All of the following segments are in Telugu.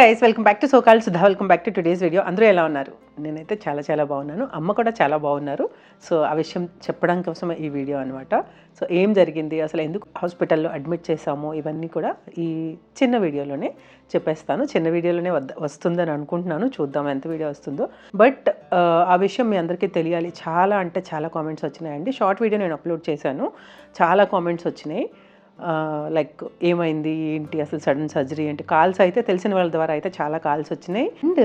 గైస్, వెల్కమ్ బ్యాక్ టు సోకాల్ Sudha. Welcome back to today's video. అందరూ ఎలా ఉన్నారు? నేనైతే చాలా బాగున్నాను. అమ్మ కూడా చాలా బాగున్నారు. సో ఆ విషయం చెప్పడం కోసం ఈ వీడియో అనమాట. సో ఏం జరిగింది, అసలు ఎందుకు హాస్పిటల్లో అడ్మిట్ చేసాము, ఇవన్నీ కూడా ఈ చిన్న వీడియోలోనే చెప్పేస్తాను. చిన్న వీడియోలోనే వస్తుందని అనుకుంటున్నాను. చూద్దాం ఎంత వీడియో వస్తుందో. బట్ ఆ విషయం మీ అందరికీ తెలియాలి. చాలా అంటే చాలా కామెంట్స్ వచ్చినాయండి. షార్ట్ వీడియో నేను అప్లోడ్ చేశాను, చాలా కామెంట్స్ వచ్చినాయి. లైక్ ఏమైంది ఏంటి, అసలు సడన్ సర్జరీ ఏంటి, కాల్స్ అయితే తెలిసిన వాళ్ళ ద్వారా అయితే చాలా కాల్స్ వచ్చినాయి. అండ్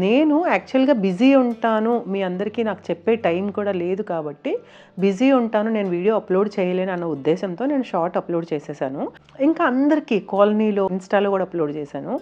నేను యాక్చువల్గా బిజీ ఉంటాను, మీ అందరికీ నాకు చెప్పే టైం కూడా లేదు కాబట్టి బిజీ ఉంటాను, నేను వీడియో అప్లోడ్ చేయలేను అన్న ఉద్దేశంతో నేను షార్ట్ అప్లోడ్ చేసేసాను. ఇంకా అందరికీ కాలనీలో ఇన్స్టాలో కూడా అప్లోడ్ చేశాను.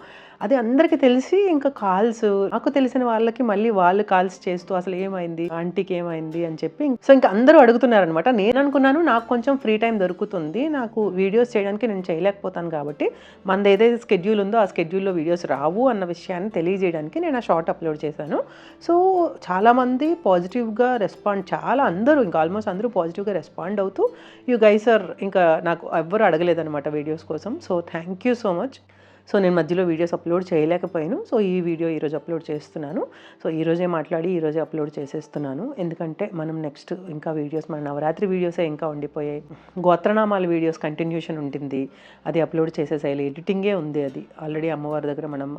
అది అందరికీ తెలిసి ఇంకా కాల్స్, నాకు తెలిసిన వాళ్ళకి మళ్ళీ వాళ్ళు కాల్స్ చేస్తూ అసలు ఏమైంది, ఆంటీకి ఏమైంది అని చెప్పి సో ఇంకా అందరూ అడుగుతున్నారనమాట. నేను అనుకున్నాను నాకు కొంచెం ఫ్రీ టైం దొరుకుతుంది, నాకు వీడియోస్ చేయడానికి నేను చేయలేకపోతాను కాబట్టి మనది ఏదైతే స్కెడ్యూల్ ఉందో ఆ స్కెడ్యూల్లో వీడియోస్ రావు అన్న విషయాన్ని తెలియజేయడానికి నేను ఆ షార్ట్ అప్లోడ్ చేశాను. సో చాలామంది పాజిటివ్గా రెస్పాండ్, అందరూ ఇంకా ఆల్మోస్ట్ అందరూ పాజిటివ్గా రెస్పాండ్ అవుతూ యూ గైస్ ఆర్, ఇంకా నాకు ఎవ్వరు అడగలేదన్నమాట వీడియోస్ కోసం. So thank you so much. So నేను మధ్యలో వీడియోస్ అప్లోడ్ చేయలేకపోయాను. సో ఈ వీడియో ఈరోజు అప్లోడ్ చేస్తున్నాను. సో ఈరోజే మాట్లాడి ఈరోజే అప్లోడ్ చేసేస్తున్నాను. ఎందుకంటే మనం నెక్స్ట్ ఇంకా వీడియోస్, మన నవరాత్రి వీడియోసే ఇంకా ఉండిపోయాయి. గోత్రనామాల వీడియోస్ కంటిన్యూషన్ ఉంటుంది, అది అప్లోడ్ చేసేసేయాలి. ఎడిటింగే ఉంది, అది ఆల్రెడీ అమ్మవారి దగ్గర మనం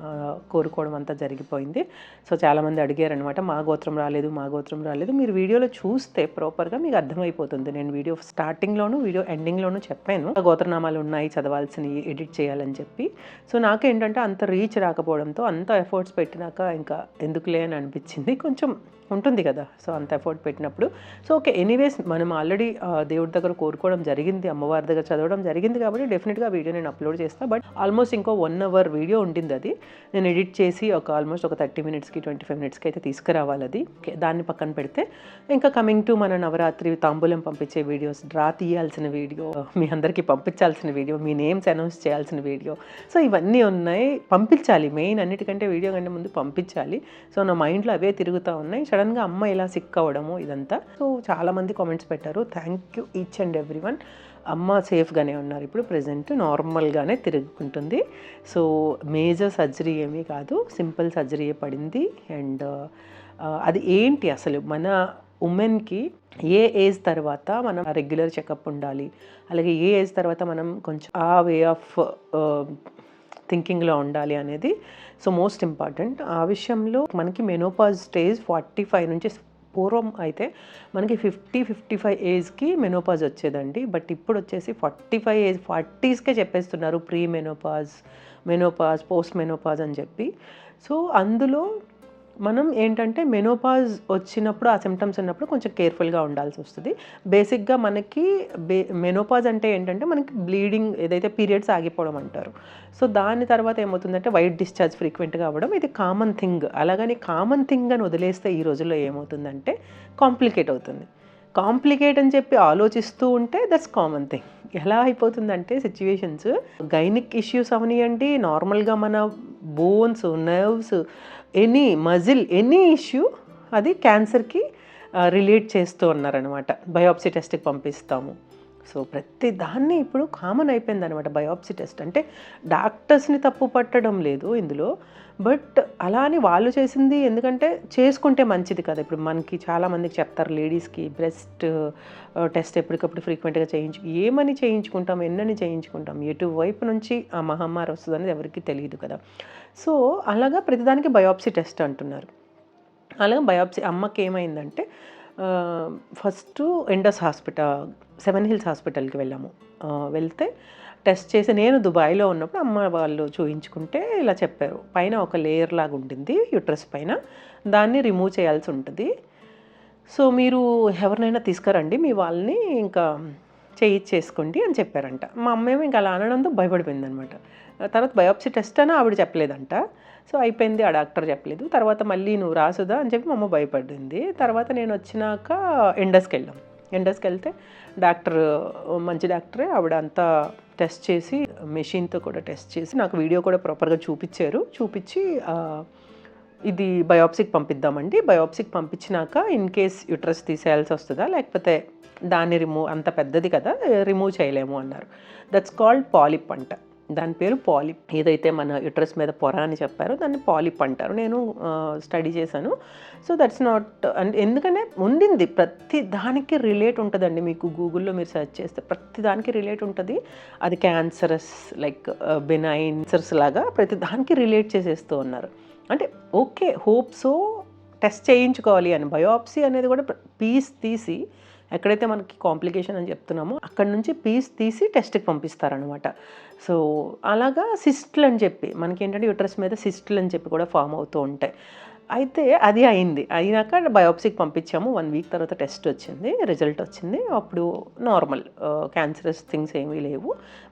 కోరుకోవడం అంతా జరిగిపోయింది. సో చాలామంది అడిగారనమాట, మా గోత్రం రాలేదు. మీరు వీడియోలో చూస్తే ప్రాపర్గా మీకు అర్థమైపోతుంది. నేను వీడియో స్టార్టింగ్లోను వీడియో ఎండింగ్లోనూ చెప్పాను గోత్రనామాలు ఉన్నాయి చదవాల్సినవి, ఎడిట్ చేయాలని చెప్పి. సో నాకేంటంటే అంత రీచ్ రాకపోవడంతో, అంత ఎఫర్ట్స్ పెట్టినాక ఇంకా ఎందుకులే అని అనిపించింది. కొంచెం ఉంటుంది కదా, సో అంత ఎఫర్ట్ పెట్టినప్పుడు. సో ఓకే, ఎనీవేస్ మనం ఆల్రెడీ దేవుడి దగ్గర కోరుకోవడం జరిగింది, అమ్మవారి దగ్గర చదవడం జరిగింది కాబట్టి డెఫినెట్గా వీడియో నేను అప్లోడ్ చేస్తాను. బట్ ఆల్మోస్ట్ ఇంకో 1 అవర్ వీడియో ఉండింది, అది నేను ఎడిట్ చేసి ఆల్మోస్ట్ ఒక 30 మినిట్స్కి 25 మినిట్స్కి అయితే తీసుకురావాలి. అది దాన్ని పక్కన పెడితే ఇంకా కమింగ్ టు మన నవరాత్రి తాంబూలం పంపించే వీడియోస్, డ్రా తీయాల్సిన వీడియో, మీ అందరికీ పంపించాల్సిన వీడియో, మీ నేమ్స్ అనౌన్స్ చేయాల్సిన వీడియో, సో ఇవన్నీ ఉన్నాయి. పంపించాలి, మెయిన్ అన్నిటికంటే వీడియో కంటే ముందు పంపించాలి. సో నా మైండ్లో అవే తిరుగుతూ ఉన్నాయి. సడన్గా అమ్మ ఇలా సిక్ అవ్వడము ఇదంతా. సో చాలామంది కామెంట్స్ పెట్టారు, thank you each and everyone. అమ్మ సేఫ్గానే ఉన్నారు, ఇప్పుడు ప్రజెంట్ నార్మల్గానే తిరుగుకుంటుంది. సో మేజర్ సర్జరీ ఏమీ కాదు, సింపుల్ సర్జరీయే పడింది. అండ్ అది ఏంటి అసలు, మన ఉమెన్కి ఏ ఏజ్ తర్వాత మనం రెగ్యులర్ చెకప్ ఉండాలి, అలాగే ఏ ఏజ్ తర్వాత మనం కొంచెం ఆ వే ఆఫ్ థింకింగ్లో ఉండాలి అనేది సో మోస్ట్ ఇంపార్టెంట్. ఆ విషయంలో మనకి మెనోపాజ్ స్టేజ్ 45 నుంచి, పూర్వం అయితే మనకి 50-55 ఏజ్కి మెనోపాజ్ వచ్చేదండి. బట్ ఇప్పుడు వచ్చేసి 45 ఏజ్, 40స్కే చెప్పేస్తున్నారు ప్రీ మెనోపాజ్, పోస్ట్ మెనోపాజ్ అని చెప్పి. సో అందులో మనం ఏంటంటే మెనోపాజ్ వచ్చినప్పుడు, ఆ సిమ్టమ్స్ ఉన్నప్పుడు కొంచెం కేర్ఫుల్గా ఉండాల్సి వస్తుంది. బేసిక్గా మనకి మెనోపాజ్ అంటే ఏంటంటే మనకి బ్లీడింగ్, ఏదైతే పీరియడ్స్ ఆగిపోవడం అంటారు. సో దాని తర్వాత ఏమవుతుందంటే వైట్ డిశ్చార్జ్ ఫ్రీక్వెంట్గా అవ్వడం, ఇది కామన్ థింగ్. అలాగని కామన్ థింగ్ అని వదిలేస్తే ఈ రోజుల్లో ఏమవుతుందంటే కాంప్లికేట్ అవుతుంది. కాంప్లికేట్ అని చెప్పి ఆలోచిస్తూ ఉంటే దట్స్ కామన్ థింగ్. ఎలా అయిపోతుందంటే సిచ్యువేషన్స్, గైనిక్ ఇష్యూస్ అవనియండి, నార్మల్గా మన bones, nerves, any muscle, any issue అది క్యాన్సర్కి రిలేట్ చేస్తూ ఉన్నారనమాట. బయోప్సీ టెస్ట్కి పంపిస్తాము. సో ప్రతి దాన్ని ఇప్పుడు కామన్ అయిపోయింది అనమాట బయోప్సీ టెస్ట్. అంటే డాక్టర్స్ని తప్పు పట్టడం లేదు ఇందులో, బట్ అలా అని వాళ్ళు చేసింది ఎందుకంటే చేసుకుంటే మంచిది కదా. ఇప్పుడు మనకి చాలామందికి చెప్తారు, లేడీస్కి బ్రెస్ట్ టెస్ట్ ఎప్పటికప్పుడు ఫ్రీక్వెంట్గా ఏమని చేయించుకుంటాం, ఎన్నని చేయించుకుంటాం, ఎటువైపు నుంచి ఆ మహమ్మారి వస్తుంది అనేది ఎవరికి తెలియదు కదా. సో అలాగా ప్రతిదానికి బయోప్సీ టెస్ట్ అంటున్నారు. అలాగే బయోప్సీ అమ్మకి ఏమైందంటే ఫస్ట్ ఎండస్ హాస్పిటల్, 7 హిల్స్ హాస్పిటల్కి వెళ్ళాము. వెళ్తే టెస్ట్ చేసి, నేను దుబాయ్లో ఉన్నప్పుడు అమ్మ వాళ్ళు చూయించుకుంటే ఇలా చెప్పారు, పైన ఒక లేయర్ లాగా ఉంటుంది యూట్రస్ పైన, దాన్ని రిమూవ్ చేయాల్సి ఉంటుంది. సో మీరు ఎవరినైనా తీసుకురండి, మీ వాళ్ళని ఇంకా చేయించేసుకోండి అని చెప్పారంట. మా అమ్మేమో ఇంకా అలా అనడంతో భయపడిపోయింది అనమాట. తర్వాత బయోప్సీ టెస్ట్ అని ఆవిడ చెప్పలేదంట. సో అయిపోయింది, ఆ డాక్టర్ చెప్పలేదు. తర్వాత మళ్ళీ నువ్వు రాసుదా అని చెప్పి మా అమ్మ భయపడింది. తర్వాత నేను వచ్చినాక ఎండస్కి వెళ్తే డాక్టర్, మంచి డాక్టరే, ఆవిడ అంతా టెస్ట్ చేసి, మెషిన్తో కూడా టెస్ట్ చేసి నాకు వీడియో కూడా ప్రాపర్గా చూపించి ఇది బయోప్సీకి పంపిద్దామండి, బయోప్సీకి పంపించినాక ఇన్ కేస్ యూట్రస్ తీసేయాల్సి వస్తుందా, లేకపోతే దాన్ని అంత పెద్దది కదా రిమూవ్ చేయలేము అన్నారు. దట్స్ కాల్డ్ పాలిప్ అంట. దాని పేరు పాలిప్. ఏదైతే మన యుట్రస్ మీద పొర అని చెప్పారో దాన్ని పాలిప్ అంటారు. నేను స్టడీ చేశాను. సో దట్స్ నాట్, అండ్ ఎందుకంటే ఉండింది ప్రతి దానికి రిలేట్ ఉంటుందండి. మీకు గూగుల్లో మీరు సెర్చ్ చేస్తే ప్రతి దానికి రిలేట్ ఉంటుంది. అది క్యాన్సరస్ లైక్ బెనైన్ క్యాన్సర్స్ లాగా ప్రతి దానికి రిలేట్ చేసేస్తూ ఉన్నారు. అంటే ఓకే, హోప్సో టెస్ట్ చేయించుకోవాలి అని. బయోప్సీ అనేది కూడా పీస్ తీసి ఎక్కడైతే మనకి కాంప్లికేషన్ అని చెప్తున్నామో అక్కడ నుంచి పీస్ తీసి టెస్ట్కి పంపిస్తారనమాట. సో అలాగా సిస్ట్లు అని చెప్పి మనకి ఏంటంటే యుట్రస్ మీద సిస్ట్లు అని చెప్పి కూడా ఫామ్ అవుతూ ఉంటాయి. అయితే అది అయినాక బయోప్సీకి పంపించాము. 1 వీక్ తర్వాత టెస్ట్ వచ్చింది, రిజల్ట్ వచ్చింది. అప్పుడు నార్మల్, క్యాన్సరస్ థింగ్స్ ఏమీ లేవు.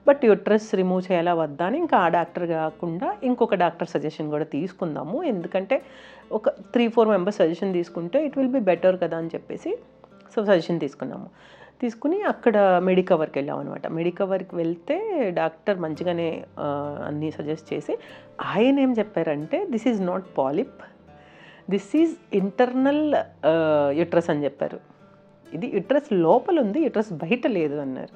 బట్ యుట్రస్ రిమూవ్ చేయాలా వద్దా అని ఇంకా ఆ డాక్టర్ కాకుండా ఇంకొక డాక్టర్ సజెషన్ కూడా తీసుకుందాము. ఎందుకంటే ఒక 3-4 మెంబర్స్ సజెషన్ తీసుకుంటే ఇట్ విల్ బి బెటర్ కదా అని చెప్పేసి సో సజెషన్ తీసుకున్నాము. తీసుకుని అక్కడ మెడికవర్కి వెళ్ళాం అనమాట. మెడికవర్కి వెళ్తే డాక్టర్ మంచిగానే అన్నీ సజెస్ట్ చేసి ఆయన ఏం చెప్పారంటే this is not polyp, this is internal uterus అని చెప్పారు. ఇది యుట్రస్ లోపల ఉంది, యుట్రస్ బయట లేదు అన్నారు.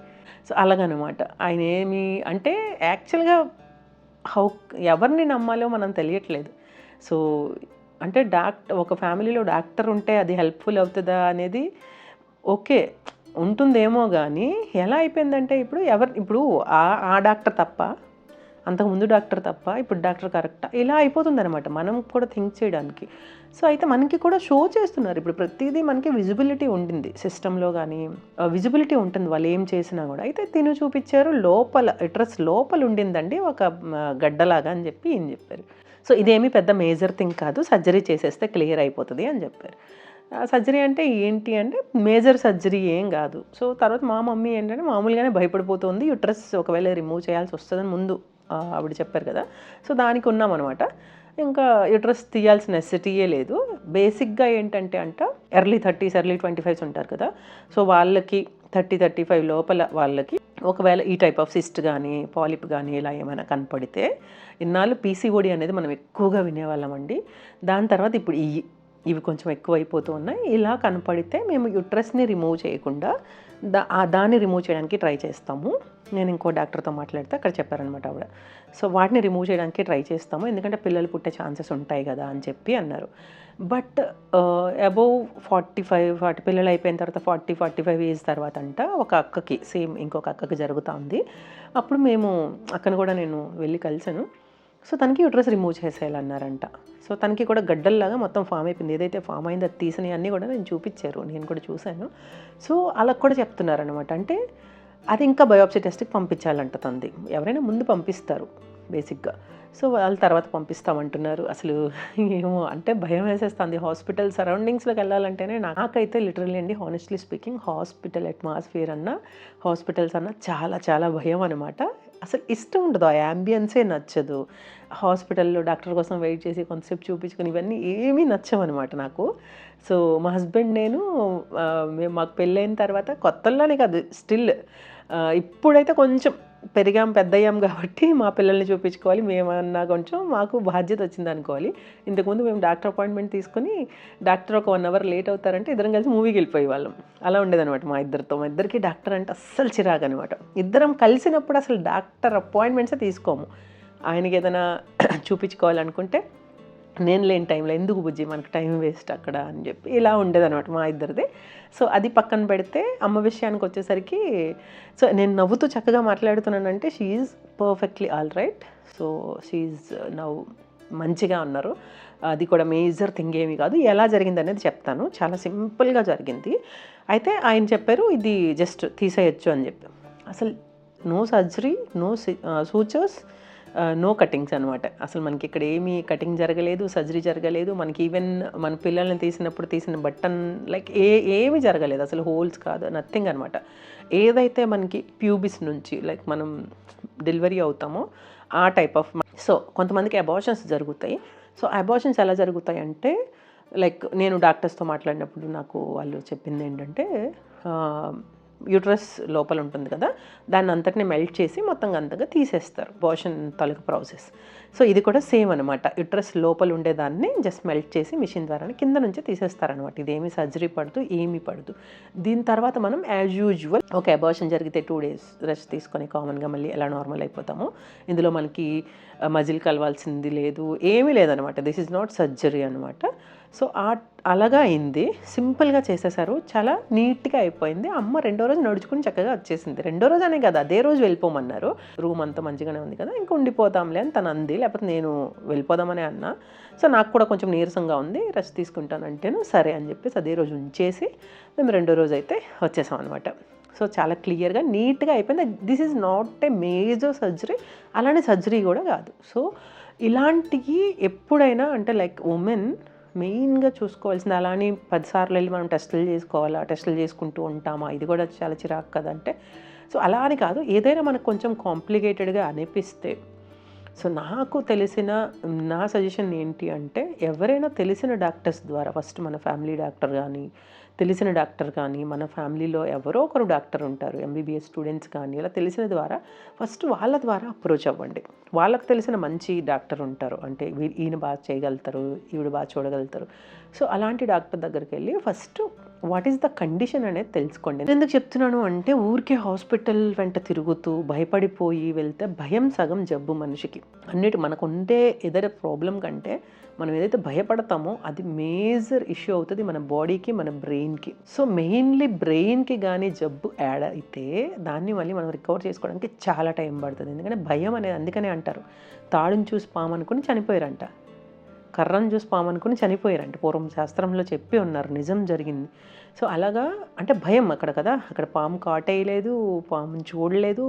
సో అలాగనమాట. ఆయన ఏమి అంటే యాక్చువల్గా ఎవరిని నమ్మాలో మనం తెలియట్లేదు. సో అంటే ఒక ఫ్యామిలీలో డాక్టర్ ఉంటే అది హెల్ప్ఫుల్ అవుతుందా అనేది ఓకే ఉంటుందేమో, కానీ ఎలా అయిపోయిందంటే ఇప్పుడు ఆ డాక్టర్ తప్ప, అంతకుముందు డాక్టర్ తప్ప, ఇప్పుడు డాక్టర్ కరెక్టా, ఇలా అయిపోతుందన్నమాట మనం కూడా థింక్ చేయడానికి. సో అయితే మనకి కూడా షో చేస్తున్నారు. ఇప్పుడు ప్రతిదీ మనకి విజిబిలిటీ ఉండింది సిస్టంలో, కానీ విజిబిలిటీ ఉంటుంది వాళ్ళు ఏం చేసినా కూడా. అయితే తిను చూపించారు లోపల యుట్రస్ లోపల ఉండిందండి ఒక గడ్డలాగా అని చెప్పి ఏం చెప్పారు. సో ఇదేమీ పెద్ద మేజర్ థింగ్ కాదు, సర్జరీ చేసేస్తే క్లియర్ అయిపోతుంది అని చెప్పారు. సర్జరీ అంటే ఏంటి అంటే మేజర్ సర్జరీ ఏం కాదు. సో తర్వాత మా మమ్మీ ఏంటంటే మామూలుగానే భయపడిపోతుంది, యుట్రస్ ఒకవేళ రిమూవ్ చేయాల్సి వస్తుందని ముందు ఆవిడ చెప్పారు కదా. సో దానికి ఉన్నామన్నమాట. ఇంకా యుట్రస్ తీయాల్సిన నెసెసిటీయే లేదు. బేసిక్గా ఏంటంటే ఎర్లీ 30s ఎర్లీ 25s ఉంటారు కదా. సో వాళ్ళకి 30-35 లోపల వాళ్ళకి ఒకవేళ ఈ టైప్ ఆఫ్ సిస్ట్ కానీ పాలిప్ కానీ ఇలా ఏమైనా కనపడితే, ఇన్నాళ్ళు పీసీఓడి అనేది మనం ఎక్కువగా వినేవాళ్ళమండి. దాని తర్వాత ఇప్పుడు ఇవి కొంచెం ఎక్కువ అయిపోతూ ఉన్నాయి. ఇలా కనపడితే మేము యుట్రస్ని రిమూవ్ చేయకుండా దాన్ని రిమూవ్ చేయడానికి ట్రై చేస్తాము. నేను ఇంకో డాక్టర్తో మాట్లాడితే అక్కడ చెప్పారనమాట ఆవిడ. సో వాటిని రిమూవ్ చేయడానికి ట్రై చేస్తాము, ఎందుకంటే పిల్లలు పుట్టే ఛాన్సెస్ ఉంటాయి కదా అని చెప్పి అన్నారు. బట్ అబోవ్ 40 పిల్లలు అయిపోయిన తర్వాత 40-45 ఏజ్ తర్వాత ఒక అక్కకి సేమ్ ఇంకొక అక్కకి జరుగుతూ ఉంది. అప్పుడు మేము అక్కను కూడా నేను వెళ్ళి కలిసాను. సో తనకి యుట్రస్ రిమూవ్ చేసేయాలన్నారంట. సో తనకి కూడా గడ్డల్లాగా మొత్తం ఫామ్ అయిపోయింది. ఏదైతే ఫామ్ అయిందో అది తీసినవి అన్నీ కూడా నేను చూపించారు, నేను కూడా చూశాను. సో అలా కూడా చెప్తున్నారనమాట. అంటే అది ఇంకా బయోప్సీ టెస్ట్కి పంపించాలంట తంది. ఎవరైనా ముందు పంపిస్తారు బేసిక్గా. సో వాళ్ళ తర్వాత పంపిస్తామంటున్నారు. అసలు ఏమో అంటే భయం వేసేస్తుంది. హాస్పిటల్ సరౌండింగ్స్లోకి వెళ్ళాలంటేనే నాకైతే లిటరల్లీ అండి, honestly speaking, hospital atmosphere hospitals చాలా చాలా భయం అనమాట. అసలు ఇష్టం ఉండదు, ఆ యాంబియన్సే నచ్చదు. హాస్పిటల్లో డాక్టర్ కోసం వెయిట్ చేసి కొంతసేపు చూపించుకొని ఇవన్నీ ఏమీ నచ్చవన్నమాట నాకు. సో మా హస్బెండ్ మేము మాకు పెళ్ళైన తర్వాత కొత్తల్లోనే కాదు, స్టిల్ ఇప్పుడైతే కొంచెం పెద్దయ్యాం కాబట్టి మా పిల్లల్ని చూపించుకోవాలి, మేమన్నా కొంచెం మాకు బాధ్యత వచ్చింది అనుకోవాలి. ఇంతకుముందు మేము డాక్టర్ అపాయింట్మెంట్ తీసుకొని డాక్టర్ ఒక 1 hour లేట్ అవుతారంటే ఇద్దరం కలిసి మూవీకి వెళ్ళిపోయే వాళ్ళం. అలా ఉండేదనమాట మా ఇద్దరికి డాక్టర్ అంటే అస్సలు చిరాకు అనమాట. ఇద్దరం కలిసినప్పుడు అసలు డాక్టర్ అపాయింట్మెంట్సే తీసుకోము. ఆయనకి ఏదైనా చూపించుకోవాలనుకుంటే నేను లేని టైంలో ఎందుకు బుజ్జి మనకు టైం వేస్ట్ అక్కడ అని చెప్పి ఇలా ఉండేదనమాట మా ఇద్దరిది. సో అది పక్కన పెడితే అమ్మ విషయానికి వచ్చేసరికి, సో నేను నవ్వుతూ చక్కగా మాట్లాడుతున్నానంటే she is perfectly all right. So she is నవ్వు మంచిగా ఉన్నారు. అది కూడా మేజర్ థింగ్ ఏమీ కాదు. ఎలా జరిగింది అనేది చెప్తాను. చాలా సింపుల్గా జరిగింది. అయితే ఆయన చెప్పారు ఇది జస్ట్ తీసేయచ్చు అని చెప్పి. అసలు no surgery, no sutures, no cuttings అనమాట. అసలు మనకి ఇక్కడ ఏమీ కటింగ్ జరగలేదు, సర్జరీ జరగలేదు. మనకి ఈవెన్ మన పిల్లల్ని తీసినప్పుడు తీసిన బటన్ లైక్ ఏమీ జరగలేదు. అసలు హోల్స్ కాదు, నథింగ్ అనమాట. ఏదైతే మనకి ప్యూబిస్ నుంచి లైక్ మనం డెలివరీ అవుతామో ఆ టైప్ ఆఫ్. సో కొంతమందికి అబార్షన్స్ జరుగుతాయి. సో అబార్షన్స్ ఎలా జరుగుతాయి అంటే, లైక్ నేను డాక్టర్స్తో మాట్లాడినప్పుడు నాకు వాళ్ళు చెప్పింది ఏంటంటే యూట్రస్ లోపల ఉంటుంది కదా, దాన్ని అంతటిని మెల్ట్ చేసి మొత్తం అంతగా తీసేస్తారు, అబార్షన్ తాలూకు ప్రాసెస్. సో ఇది కూడా సేమ్ అనమాట, యూట్రస్ లోపల ఉండేదాన్ని జస్ట్ మెల్ట్ చేసి మిషన్ ద్వారా కింద నుంచి తీసేస్తారనమాట. ఇదేమి సర్జరీ పడదు, ఏమీ పడదు. దీని తర్వాత మనం యాజ్ యూజువల్ ఒక అబార్షన్ జరిగితే 2 days రెస్ట్ తీసుకొని కామన్గా మళ్ళీ ఎలా నార్మల్ అయిపోతాము. ఇందులో మనకి మజిల్ కలవాల్సింది లేదు, ఏమీ లేదనమాట. దిస్ ఈజ్ నాట్ సర్జరీ అనమాట. సో అలాగా అయింది, సింపుల్గా చేసేసారు, చాలా నీట్గా అయిపోయింది. అమ్మ 2వ రోజు నడుచుకుని చక్కగా వచ్చేసింది. 2వ రోజు అనే కదా, అదే రోజు వెళ్ళిపోమన్నారు. రూమ్ అంతా మంచిగానే ఉంది కదా, ఇంకా ఉండిపోతాంలే అని తను అంది, లేకపోతే నేను వెళ్ళిపోదామనే అన్నా. సో నాకు కూడా కొంచెం నీరసంగా ఉంది, రెస్ట్ తీసుకుంటానంటేను సరే అని చెప్పేసి అదే రోజు ఉంచేసి మేము 2వ రోజు అయితే వచ్చేసాం అనమాట. సో చాలా క్లియర్గా నీట్గా అయిపోయింది. This is not a major surgery, అలానే సర్జరీ కూడా కాదు. సో ఇలాంటివి ఎప్పుడైనా అంటే లైక్ ఉమెన్ మెయిన్గా చూసుకోవాల్సింది. అలా అని 10 సార్లు వెళ్ళి మనం టెస్టులు చేసుకోవాలా, టెస్టులు చేసుకుంటూ ఉంటామా, ఇది కూడా చాలా చిరాకు కదంటే. సో అలా అని కాదు, ఏదైనా మనకు కొంచెం కాంప్లికేటెడ్గా అనిపిస్తే, సో నాకు తెలిసిన నా సజెషన్ ఏంటి అంటే, ఎవరైనా తెలిసిన డాక్టర్స్ ద్వారా ఫస్ట్, మన ఫ్యామిలీ డాక్టర్ కానీ, తెలిసిన డాక్టర్ కానీ, మన ఫ్యామిలీలో ఎవరో ఒకరు డాక్టర్ ఉంటారు, ఎంబీబీఎస్ స్టూడెంట్స్ కానీ, ఇలా తెలిసిన ద్వారా ఫస్ట్ వాళ్ళ ద్వారా అప్రోచ్ అవ్వండి. వాళ్ళకు తెలిసిన మంచి డాక్టర్ ఉంటారు, అంటే ఈయన బాగా చేయగలుగుతారు, ఈవిడ బాగా చూడగలుగుతారు. సో అలాంటి డాక్టర్ దగ్గరికి వెళ్ళి first what is the condition అనేది తెలుసుకోండి. నేను ఎందుకు చెప్తున్నాను అంటే, ఊరికే హాస్పిటల్ వెంట తిరుగుతూ భయపడిపోయి వెళ్తే భయం సగం జబ్బు మనిషికి. మనకు ఉండే ఏదైనా ప్రాబ్లం కంటే మనం ఏదైతే భయపడతామో అది మేజర్ ఇష్యూ అవుతుంది మన బాడీకి, మన బ్రెయిన్కి. సో మెయిన్లీ బ్రెయిన్కి కానీ జబ్బు యాడ్ అయితే దాన్ని మళ్ళీ మనం రికవర్ చేసుకోవడానికి చాలా టైం పడుతుంది. ఎందుకంటే భయం అనేది, అందుకనే అంటారు తాడుని చూసి పాము అనుకుని చనిపోయారంట, కర్రను చూసి పాము అనుకుని చనిపోయారంట, పూర్వం శాస్త్రంలో చెప్పి ఉన్నారు, నిజం జరిగింది. సో అలాగా అంటే భయం అక్కడ కదా, అక్కడ పాము కాటేయలేదు, పాముని చూడలేదు.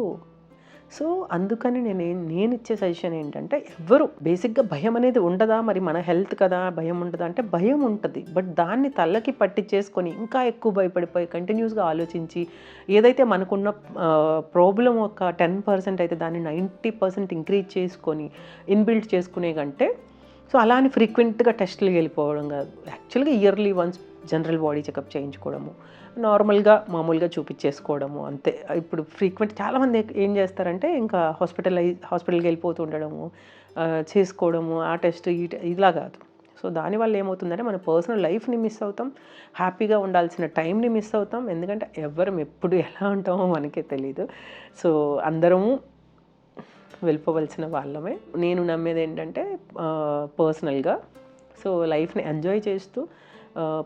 సో అందుకని నేను ఇచ్చే సజెషన్ ఏంటంటే, ఎవరు బేసిక్గా భయం అనేది ఉండదా, మరి మన హెల్త్ కదా భయం ఉండదా అంటే భయం ఉంటుంది. బట్ దాన్ని తల్లకి పట్టించేసుకొని ఇంకా ఎక్కువ భయపడిపోయి కంటిన్యూస్గా ఆలోచించి ఏదైతే మనకున్న ప్రాబ్లం ఒక 10% అయితే దాన్ని 90% ఇంక్రీజ్ చేసుకొని ఇన్బిల్డ్ చేసుకునే కంటే, సో అలా అని ఫ్రీక్వెంట్గా టెస్టులు వెళ్ళిపోవడం కాదు, యాక్చువల్గా yearly once general body checkup చేయించుకోవడము, మామూలుగా చూపించేసుకోవడము అంతే. ఇప్పుడు ఫ్రీక్వెంట్ చాలామంది ఏం చేస్తారంటే ఇంకా హాస్పిటల్కి వెళ్ళిపోతూ ఉండడము, చేసుకోవడము, ఆ టెస్ట్ ఇలా కాదు. సో దానివల్ల ఏమవుతుందంటే మన పర్సనల్ లైఫ్ని మిస్ అవుతాం, హ్యాపీగా ఉండాల్సిన టైంని మిస్ అవుతాం. ఎందుకంటే ఎవరం ఎప్పుడు ఎలా ఉంటామో మనకే తెలీదు. సో అందరము వెళ్ళిపోవలసిన వాళ్ళమే. నేను నమ్మేది ఏంటంటే పర్సనల్గా, సో లైఫ్ని ఎంజాయ్ చేస్తూ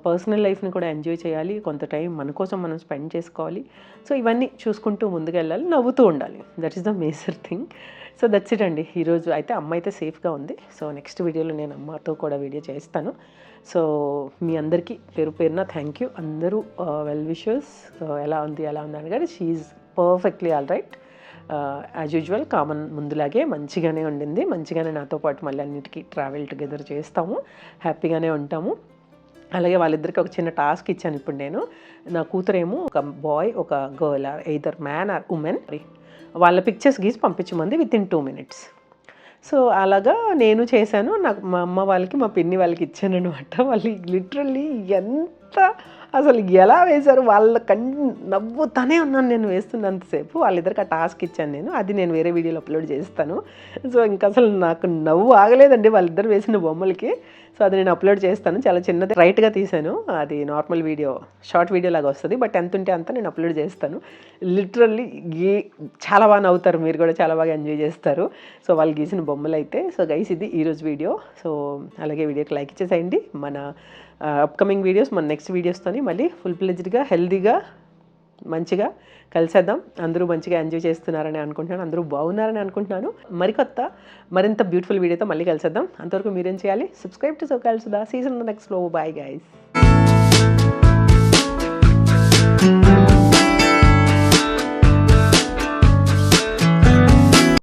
పర్సనల్ లైఫ్ని కూడా ఎంజాయ్ చేయాలి, కొంత టైం మన కోసం మనం స్పెండ్ చేసుకోవాలి. సో ఇవన్నీ చూసుకుంటూ ముందుకు వెళ్ళాలి, నవ్వుతూ ఉండాలి. That is the major thing. So that's it అండి. ఈరోజు అయితే అమ్మ అయితే సేఫ్గా ఉంది. సో నెక్స్ట్ వీడియోలో నేను అమ్మతో కూడా వీడియో చేస్తాను. సో మీ అందరికీ పేరు పేరున థ్యాంక్ యూ. అందరూ వెల్ విషర్స్, ఎలా ఉంది అని కానీ she's perfectly all right. As usual common ముందులాగే మంచిగానే ఉండింది, మంచిగానే నాతో పాటు మళ్ళీ అన్నిటికీ ట్రావెల్ టుగెదర్ చేస్తాము, హ్యాపీగానే ఉంటాము. అలాగే వాళ్ళిద్దరికి ఒక చిన్న టాస్క్ ఇచ్చాను ఇప్పుడు నేను. నా కూతురేమో ఒక బాయ్, ఒక girl, either man or women, వాళ్ళ పిక్చర్స్ గీసి పంపించమంది వితిన్ 2 minutes. సో అలాగా నేను చేశాను. నాకు మా అమ్మ వాళ్ళకి, మా పిన్ని వాళ్ళకి ఇచ్చాను అనమాట. వాళ్ళు లిటరల్లీ ఎంత అసలు ఎలా వేశారు, వాళ్ళ నవ్వుతానే ఉన్నాను నేను వేస్తున్నంతసేపు. వాళ్ళిద్దరికి ఆ టాస్క్ ఇచ్చాను నేను, అది నేను వేరే వీడియోలో అప్లోడ్ చేస్తాను. సో ఇంకా అసలు నాకు నవ్వు ఆగలేదండి వాళ్ళిద్దరు వేసిన బొమ్మలకి. సో అది నేను అప్లోడ్ చేస్తాను, చాలా చిన్నది రైట్గా తీసాను, అది నార్మల్ వీడియో, షార్ట్ వీడియో లాగా వస్తుంది. బట్ ఎంత ఉంటే అంత నేను అప్లోడ్ చేస్తాను. లిటరల్లీ చాలా బాగా నవ్వుతారు, మీరు కూడా చాలా బాగా ఎంజాయ్ చేస్తారు. సో వాళ్ళు గీసిన బొమ్మలు అయితే. సో గైస్ ఇది ఈరోజు వీడియో. సో అలాగే వీడియోకి లైక్ ఇచ్చేసేయండి. మన అప్కమింగ్ వీడియోస్, మన నెక్స్ట్ వీడియోస్తోని మళ్ళీ ఫుల్ ప్లెజ్డ్గా హెల్దీగా మంచిగా కలిసేద్దాం. అందరూ మంచిగా ఎంజాయ్ చేస్తున్నారని అనుకుంటున్నాను, అందరూ బాగున్నారని అనుకుంటున్నాను. మరింత బ్యూటిఫుల్ వీడియోతో మళ్ళీ కలిసేద్దాం. అంతవరకు మీరేం చేయాలి, సబ్స్క్రైబ్ టు సోకాల్ సుధా. సీజన్ నెక్స్ట్ లో. Bye guys.